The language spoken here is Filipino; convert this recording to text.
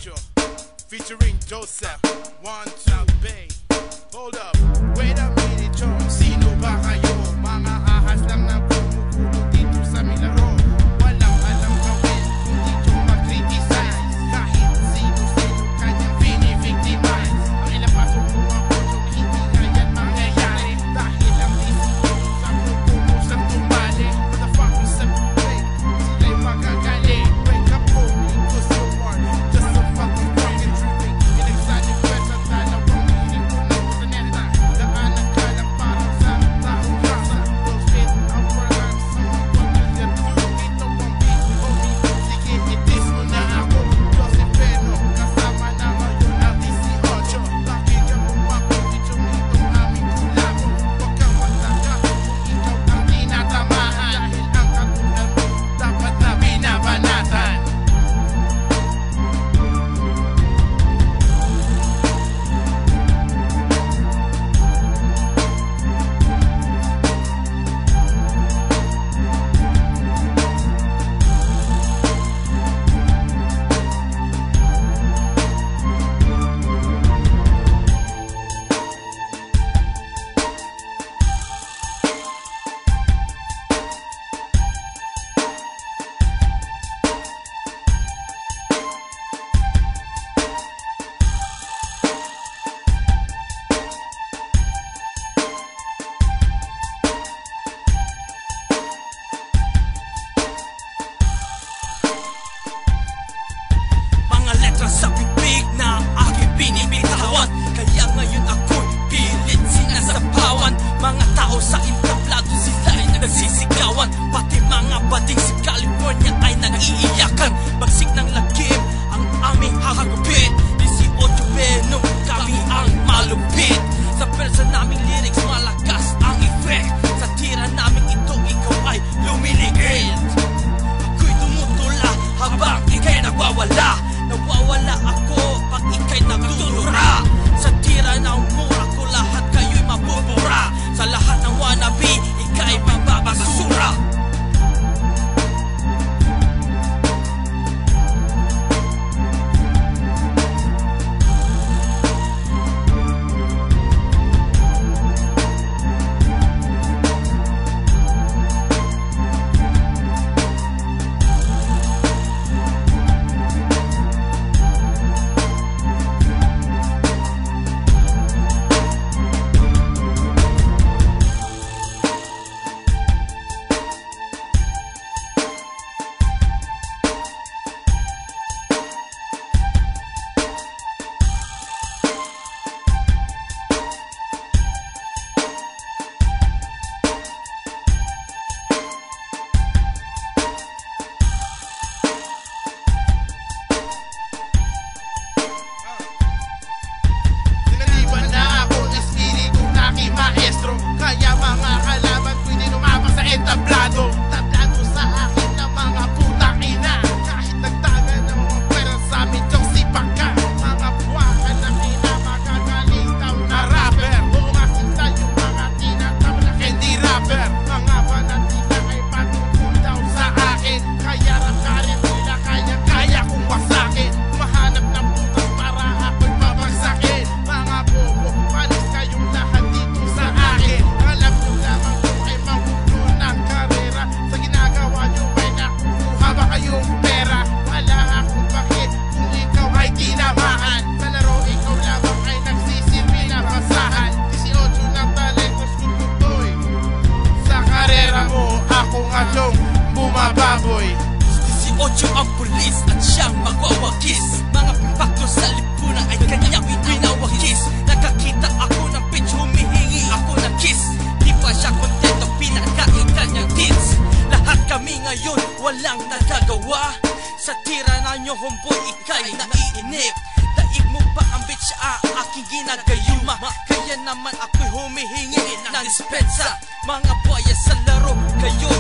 18 featuring Joseph 1-2 Bay. Hold up, wait a minute, chong. Sino ba kayo? Mga ahas lang na kumukulo dito sa milaro. Walang alam gawin, kundi chong mag-criticize. Kahit sino-sino kanyang bini-victimize. Ang ilapasok mo ako, chong hindi nga yan mangyayari. Dahil ang isip sa pupumusang tumali. Motherfuckers sa play, sila'y magagaling. Wake up, holy, cause you are just a fucking fucking tripping. Inexaling kwet sa talawang hiling ko ng putaneta. Daan ang kalang parang sa taong rasa. Bullshit, ang workers, ang pamilya. Ito ang beat, homie. Sige, itis mo na ako. Joseph Beno, kasama na ngayon ang 18. Pakinggan mo ako, itong itong aming kulabo. Huwag kang magtaka kung ikaw ang tinatamaan. Dahil ang katulad mo, dapat na binabanatan. Mga letra sa bibig na aking binibitawan. Kaya ngayon ako'y pilit sinasapawan. Mga tao sa entablado sila'y nagsisigawan. Pati mga bading sa California ay nag-iiyakan. Bagsik ng lagim ang aming hagupit. 18 Beno, kami ang malupit. Sa persa naming lyrics malakas ang effect. Sa tira naming ito ikaw ay lumiliit. Ako'y tumutula habang ika'y nagwawala. Nawawala ako pag ika'y nagtutura. Sa tira ng mura ko lahat kayo'y mabubura. Sa lahat ng wannabe, ika'y mababasura. Sinaliban na ako ng espiritu na aking maestro. Kaya mga kalaban ko'y di lumabas sa entablado. Tablado sa akin ng mga putang ina. Kahit nagtagal ng mga pwera sa amin diyong sipak ka. Mga buwakan ng ina, magagaling daw na rapper. Umasinta yung mga tinatawag na candy rapper. Mga fanatika ay patungkol daw sa akin. Kaya rakarin nila kaya kong wasakin. Mahanap ng putas para ako'y babagsakin. Mga bobo, panis kayong lahat dito sa akin. Alam nyo lamang kung ay mahulo ng karera. Sa ginagawa nyo ay nakukuha ba kayong pera? Wala akong bakit kung ikaw ay tinamaan. Sa laro ikaw lamang ay nagsisilbi na basahan. 18 ng talentos ko tutoy. Sa karera mo, ako nga yung bumababoy. 18 ang pulis at siyang magwawagis. Mga pimpakto sa lipunan ay kanyang winawagis. Nakakita ako ng pitch, humihingi ako ng kiss. Di pa siya kontento, pinakain kanyang tits. Lahat kami ngayon walang nagagawa. Sa tira na nyo homeboy, ika'y naiinip. Daig mo ba ang bitch aking ginagayuma? Kaya naman ako'y humihingi ng dispensa. Mga buhaya sa laro, kayo'y